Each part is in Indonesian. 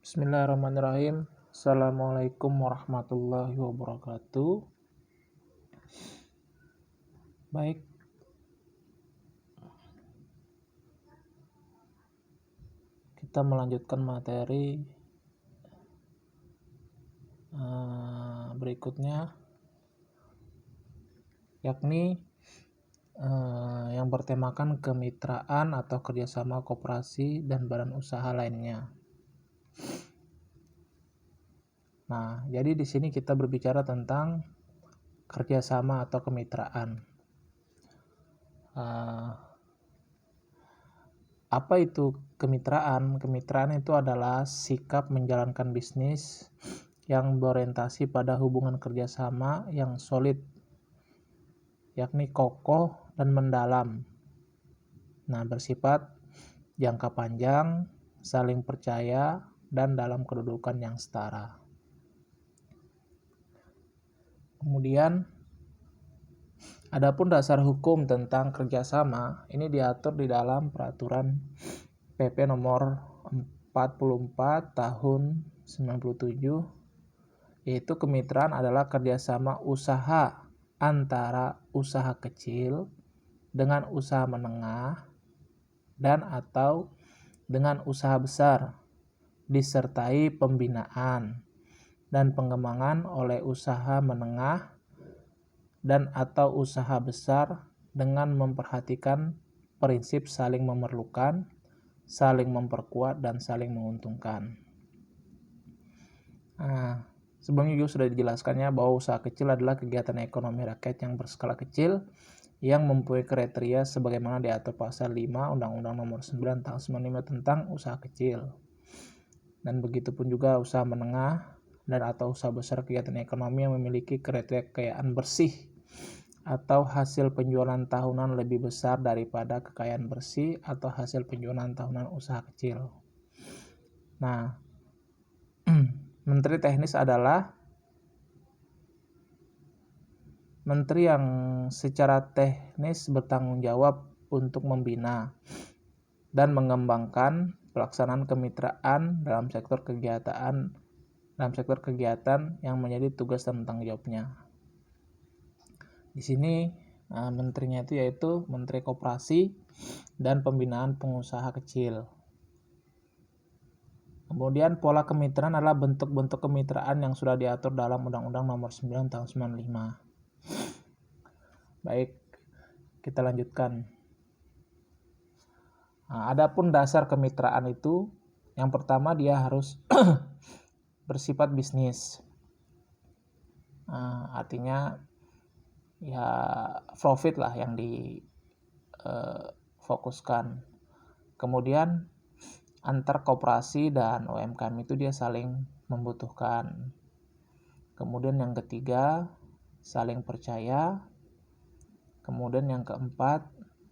Bismillahirrahmanirrahim. Assalamualaikum warahmatullahi wabarakatuh. Baik, kita melanjutkan materi berikutnya, yakni yang bertemakan kemitraan atau kerjasama koperasi dan badan usaha lainnya. Nah, jadi di sini kita berbicara tentang kerjasama atau kemitraan. Apa itu kemitraan? Kemitraan itu adalah sikap menjalankan bisnis yang berorientasi pada hubungan kerjasama yang solid, yakni kokoh dan mendalam. Nah, bersifat jangka panjang, saling percaya, dan dalam kedudukan yang setara. Kemudian, adapun dasar hukum tentang kerjasama ini diatur di dalam peraturan PP nomor 44 tahun 97, yaitu kemitraan adalah kerjasama usaha antara usaha kecil dengan usaha menengah dan atau dengan usaha besar, disertai pembinaan dan pengembangan oleh usaha menengah dan atau usaha besar dengan memperhatikan prinsip saling memerlukan, saling memperkuat, dan saling menguntungkan. Nah, sebelumnya juga sudah dijelaskannya bahwa usaha kecil adalah kegiatan ekonomi rakyat yang berskala kecil yang mempunyai kriteria sebagaimana diatur pasal 5 Undang-Undang Nomor 9 Tahun 95 tentang usaha kecil. Dan begitu pun juga usaha menengah dan atau usaha besar kegiatan ekonomi yang memiliki kriteria kekayaan bersih atau hasil penjualan tahunan lebih besar daripada kekayaan bersih atau hasil penjualan tahunan usaha kecil. Nah, menteri teknis adalah menteri yang secara teknis bertanggung jawab untuk membina dan mengembangkan pelaksanaan kemitraan dalam sektor kegiatan yang menjadi tugas dan tanggung jawabnya. Di sini menterinya itu yaitu Menteri Koperasi dan Pembinaan Pengusaha Kecil. Kemudian pola kemitraan adalah bentuk-bentuk kemitraan yang sudah diatur dalam Undang-Undang Nomor 9 Tahun 95. Baik, kita lanjutkan. Nah, adapun dasar kemitraan itu, yang pertama dia harus bersifat bisnis. Artinya ya profit lah yang difokuskan. Kemudian antar koperasi dan UMKM itu dia saling membutuhkan. Kemudian yang ketiga, saling percaya. Kemudian yang keempat,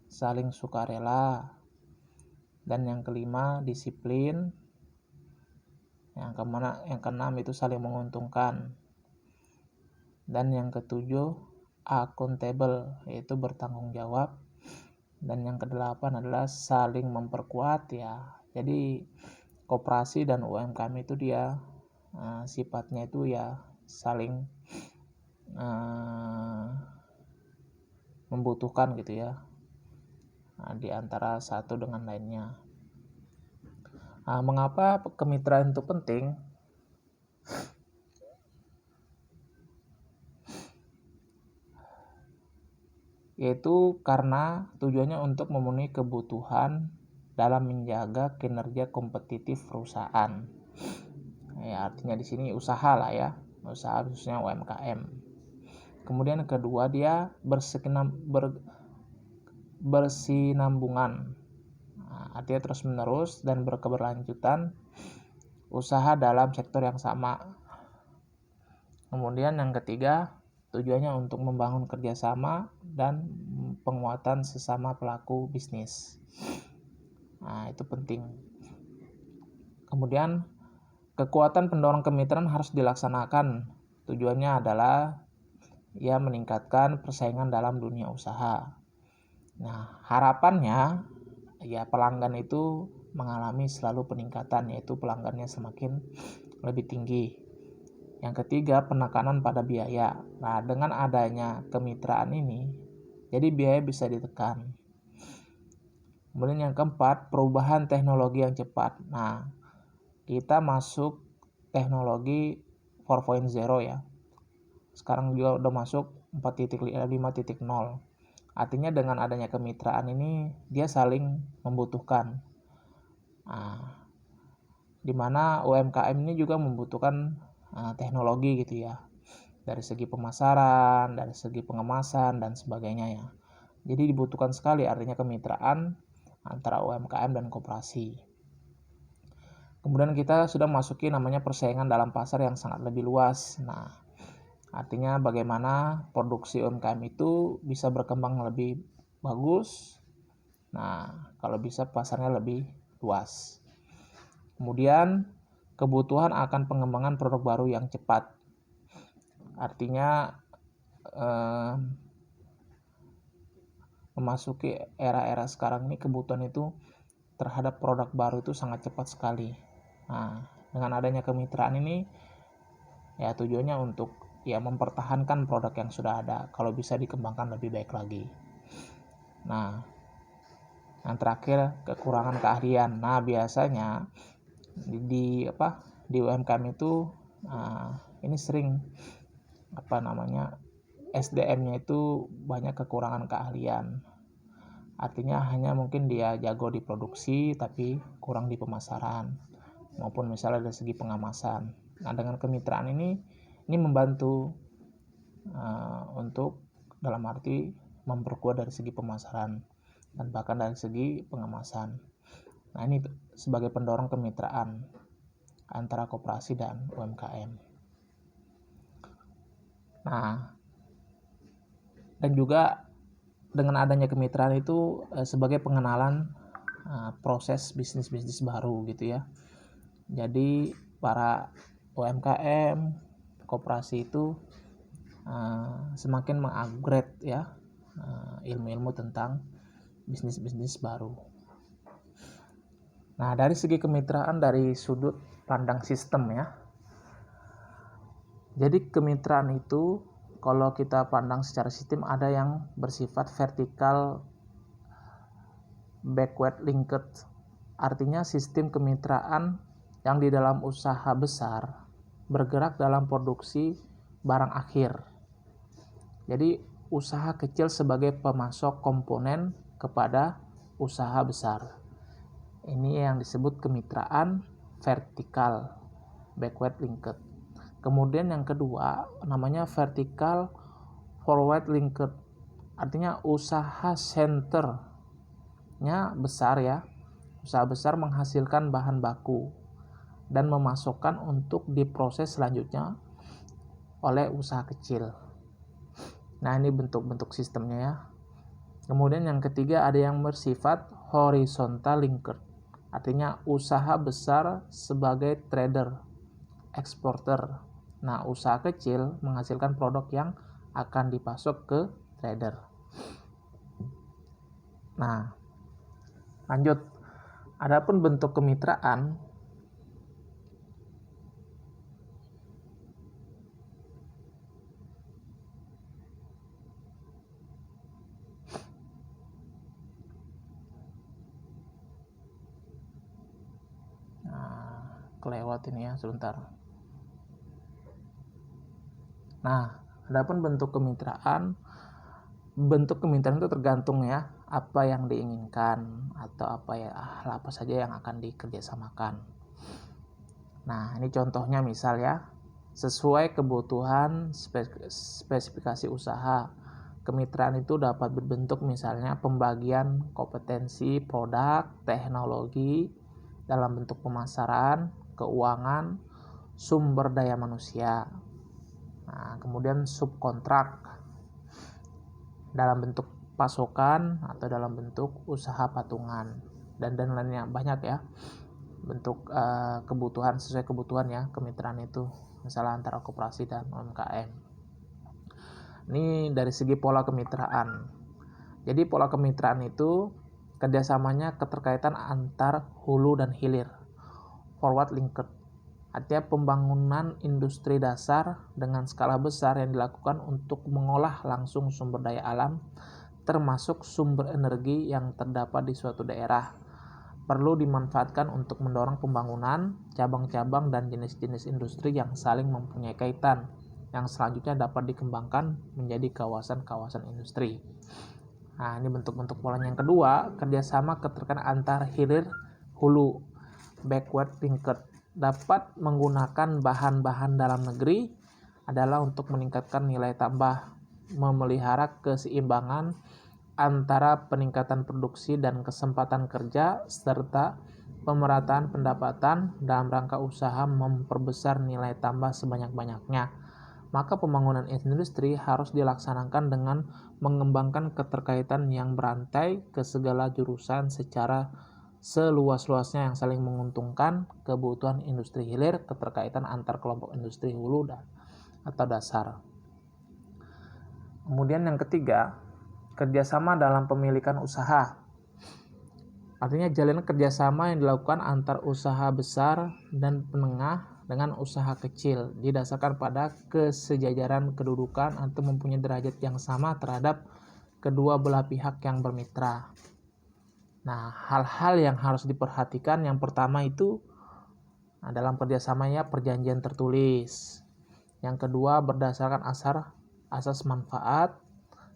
saling sukarela. Dan yang kelima, disiplin. Yang keenam itu saling menguntungkan. Dan yang ketujuh, akuntabel, yaitu bertanggung jawab. Dan yang kedelapan adalah saling memperkuat ya. Jadi koperasi dan UMKM itu dia sifatnya itu ya saling membutuhkan gitu ya, di antara satu dengan lainnya. Mengapa kemitraan itu penting? Yaitu karena tujuannya untuk memenuhi kebutuhan dalam menjaga kinerja kompetitif perusahaan. Ya, artinya di sini usaha lah ya, usaha khususnya UMKM. Kemudian kedua, dia bersinambungan. Artinya terus menerus dan berkeberlanjutan usaha dalam sektor yang sama. Kemudian yang ketiga, tujuannya untuk membangun kerjasama dan penguatan sesama pelaku bisnis. Nah, itu penting. Kemudian kekuatan pendorong kemitraan harus dilaksanakan. Tujuannya adalah ya meningkatkan persaingan dalam dunia usaha. Nah, harapannya ya pelanggan itu mengalami selalu peningkatan, yaitu pelanggannya semakin lebih tinggi. Yang ketiga, penekanan pada biaya. Nah, dengan adanya kemitraan ini, jadi biaya bisa ditekan. Kemudian yang keempat, perubahan teknologi yang cepat. Nah, kita masuk teknologi 4.0 ya. Sekarang juga udah masuk 5.0. Artinya dengan adanya kemitraan ini dia saling membutuhkan. Nah, di mana UMKM ini juga membutuhkan teknologi gitu ya. Dari segi pemasaran, dari segi pengemasan dan sebagainya ya. Jadi dibutuhkan sekali artinya kemitraan antara UMKM dan koperasi. Kemudian kita sudah masuki namanya persaingan dalam pasar yang sangat lebih luas. Nah, artinya bagaimana produksi UMKM itu bisa berkembang lebih bagus. Nah, kalau bisa pasarnya lebih luas. Kemudian kebutuhan akan pengembangan produk baru yang cepat. Artinya memasuki era-era sekarang ini kebutuhan itu terhadap produk baru itu sangat cepat sekali. Nah, dengan adanya kemitraan ini ya tujuannya untuk ya mempertahankan produk yang sudah ada, kalau bisa dikembangkan lebih baik lagi. Nah, yang terakhir kekurangan keahlian. Nah, biasanya di UMKM itu ini sering SDM-nya itu banyak kekurangan keahlian. Artinya hanya mungkin dia jago di produksi tapi kurang di pemasaran maupun misalnya dari segi pengemasan. Nah, dengan kemitraan ini membantu untuk dalam arti memperkuat dari segi pemasaran dan bahkan dari segi pengemasan. Nah, ini sebagai pendorong kemitraan antara koperasi dan UMKM. Nah, dan juga dengan adanya kemitraan itu sebagai pengenalan proses bisnis-bisnis baru gitu ya. Jadi para UMKM, koperasi itu semakin mengupgrade ya ilmu-ilmu tentang bisnis-bisnis baru. Nah, dari segi kemitraan dari sudut pandang sistem ya. Jadi kemitraan itu kalau kita pandang secara sistem ada yang bersifat vertikal backward linked. Artinya sistem kemitraan yang di dalam usaha besar bergerak dalam produksi barang akhir. Jadi usaha kecil sebagai pemasok komponen kepada usaha besar. Ini yang disebut kemitraan vertikal backward linked. Kemudian yang kedua namanya vertikal forward linked. Artinya usaha centernya besar ya. Usaha besar menghasilkan bahan baku dan memasokkan untuk diproses selanjutnya oleh usaha kecil. Nah, ini bentuk-bentuk sistemnya ya. Kemudian yang ketiga ada yang bersifat horizontal linked. Artinya usaha besar sebagai trader, eksporter. Nah, usaha kecil menghasilkan produk yang akan dipasok ke trader. Nah, lanjut. Adapun bentuk kemitraan kelewat ini ya sebentar. Nah, adapun bentuk kemitraan itu tergantung ya apa yang diinginkan atau apa saja yang akan dikerjasamakan. Nah, ini contohnya misal ya, sesuai kebutuhan spesifikasi usaha. Kemitraan itu dapat berbentuk misalnya pembagian kompetensi produk, teknologi dalam bentuk pemasaran, keuangan, sumber daya manusia. Nah, kemudian subkontrak dalam bentuk pasokan atau dalam bentuk usaha patungan dan lainnya banyak ya bentuk kebutuhan sesuai kebutuhan ya kemitraan itu misalnya antara koperasi dan UMKM. Ini dari segi pola kemitraan. Jadi pola kemitraan itu kerjasamanya keterkaitan antar hulu dan hilir, forward linked. Artinya pembangunan industri dasar dengan skala besar yang dilakukan untuk mengolah langsung sumber daya alam, termasuk sumber energi yang terdapat di suatu daerah, perlu dimanfaatkan untuk mendorong pembangunan cabang-cabang dan jenis-jenis industri yang saling mempunyai kaitan, yang selanjutnya dapat dikembangkan menjadi kawasan-kawasan industri. Nah, ini bentuk-bentuk polanya. Yang kedua, kerjasama keterkaitan antar hilir hulu, backward linked. Dapat menggunakan bahan-bahan dalam negeri adalah untuk meningkatkan nilai tambah, memelihara keseimbangan antara peningkatan produksi dan kesempatan kerja, serta pemerataan pendapatan dalam rangka usaha memperbesar nilai tambah sebanyak-banyaknya. Maka pembangunan industri harus dilaksanakan dengan mengembangkan keterkaitan yang berantai ke segala jurusan secara seluas-luasnya yang saling menguntungkan kebutuhan industri hilir, keterkaitan antar kelompok industri hulu atau dasar. Kemudian yang ketiga, kerjasama dalam pemilikan usaha. Artinya jalan kerjasama yang dilakukan antar usaha besar dan menengah dengan usaha kecil, didasarkan pada kesejajaran kedudukan atau mempunyai derajat yang sama terhadap kedua belah pihak yang bermitra. Nah, hal-hal yang harus diperhatikan yang pertama itu dalam kerjasamanya perjanjian tertulis. Yang kedua berdasarkan asas manfaat.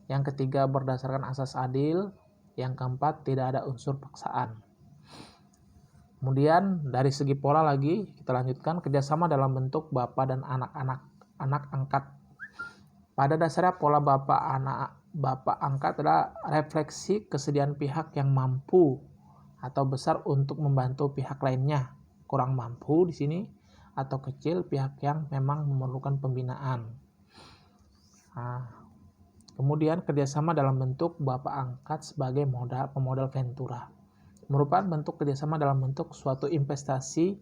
Yang ketiga berdasarkan asas adil. Yang keempat tidak ada unsur paksaan. Kemudian dari segi pola lagi kita lanjutkan kerjasama dalam bentuk bapak dan anak angkat. Pada dasarnya pola bapak angkat adalah refleksi kesediaan pihak yang mampu atau besar untuk membantu pihak lainnya, kurang mampu di sini, atau kecil pihak yang memang memerlukan pembinaan. Nah, kemudian kerjasama dalam bentuk bapak angkat sebagai pemodal ventura merupakan bentuk kerjasama dalam bentuk suatu investasi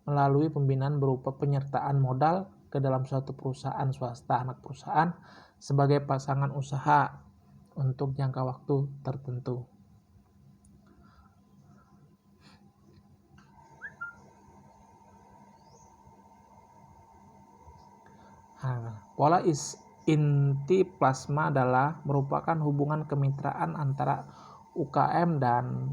melalui pembinaan berupa penyertaan modal ke dalam suatu perusahaan swasta anak perusahaan sebagai pasangan usaha untuk jangka waktu tertentu. Pola inti plasma adalah merupakan hubungan kemitraan antara UKM dan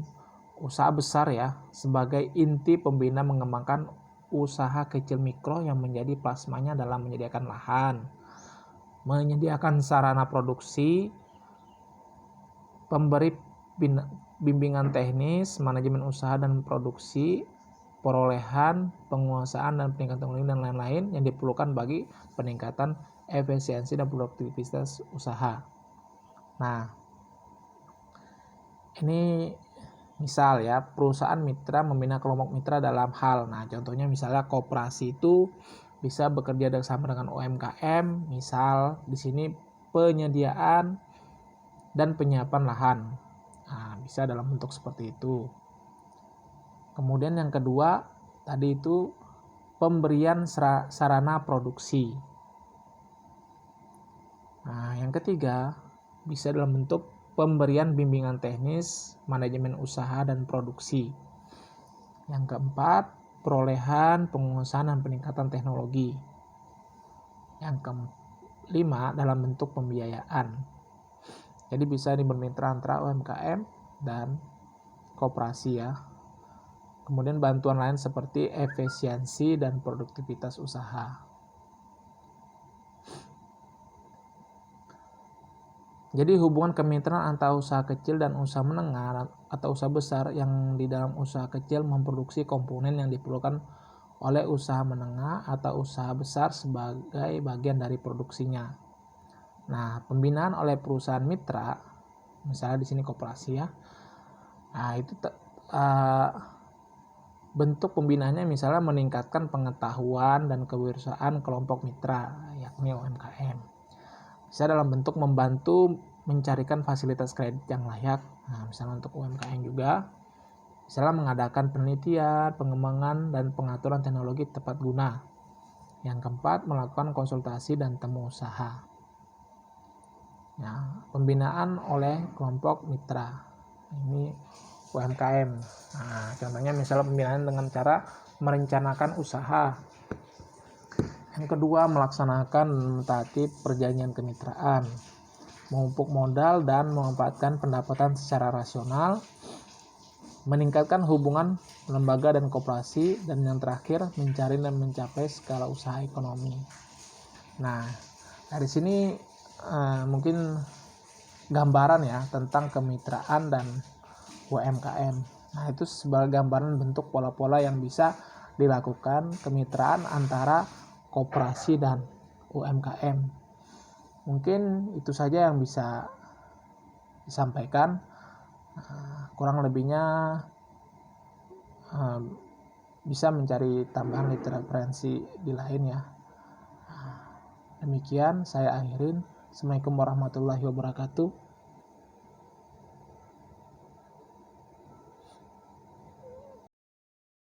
usaha besar ya, sebagai inti pembina mengembangkan usaha kecil mikro yang menjadi plasmanya dalam menyediakan lahan, menyediakan sarana produksi, pemberi bimbingan teknis, manajemen usaha dan produksi, perolehan, penguasaan dan peningkatan teknologi dan lain-lain yang diperlukan bagi peningkatan efisiensi dan produktivitas usaha. Nah, ini misal ya, perusahaan mitra membina kelompok mitra dalam hal. Nah, contohnya misalnya koperasi itu bisa bekerja bersama dengan UMKM, misal di sini penyediaan dan penyiapan lahan. Nah, bisa dalam bentuk seperti itu. Kemudian yang kedua, tadi itu pemberian sarana produksi. Nah, yang ketiga, bisa dalam bentuk pemberian bimbingan teknis, manajemen usaha dan produksi. Yang keempat, perolehan, penguasaan dan peningkatan teknologi. Yang kelima, dalam bentuk pembiayaan. Jadi bisa bermitra antara UMKM dan koperasi ya. Kemudian bantuan lain seperti efisiensi dan produktivitas usaha. Jadi hubungan kemitraan antara usaha kecil dan usaha menengah atau usaha besar yang di dalam usaha kecil memproduksi komponen yang diperlukan oleh usaha menengah atau usaha besar sebagai bagian dari produksinya. Nah, pembinaan oleh perusahaan mitra, misalnya di sini koperasi ya. Nah, itu bentuk pembinaannya misalnya meningkatkan pengetahuan dan kewirausahaan kelompok mitra, yakni UMKM. Bisa dalam bentuk membantu mencarikan fasilitas kredit yang layak. Nah, misalnya untuk UMKM juga, misalnya mengadakan penelitian, pengembangan, dan pengaturan teknologi tepat guna. Yang keempat, melakukan konsultasi dan temu usaha. Ya, pembinaan oleh kelompok mitra. Ini UMKM. Nah, contohnya misalnya pembinaan dengan cara merencanakan usaha. Yang kedua, melaksanakan mentaati perjanjian kemitraan, memupuk modal dan memanfaatkan pendapatan secara rasional, meningkatkan hubungan lembaga dan koperasi, dan yang terakhir, mencari dan mencapai skala usaha ekonomi. Nah, dari sini mungkin gambaran ya tentang kemitraan dan UMKM. Nah, itu sebagai gambaran bentuk pola-pola yang bisa dilakukan kemitraan antara koperasi dan UMKM. Mungkin itu saja yang bisa disampaikan. Kurang lebihnya bisa mencari tambahan referensi di lain ya. Demikian saya akhirin. Assalamualaikum warahmatullahi wabarakatuh.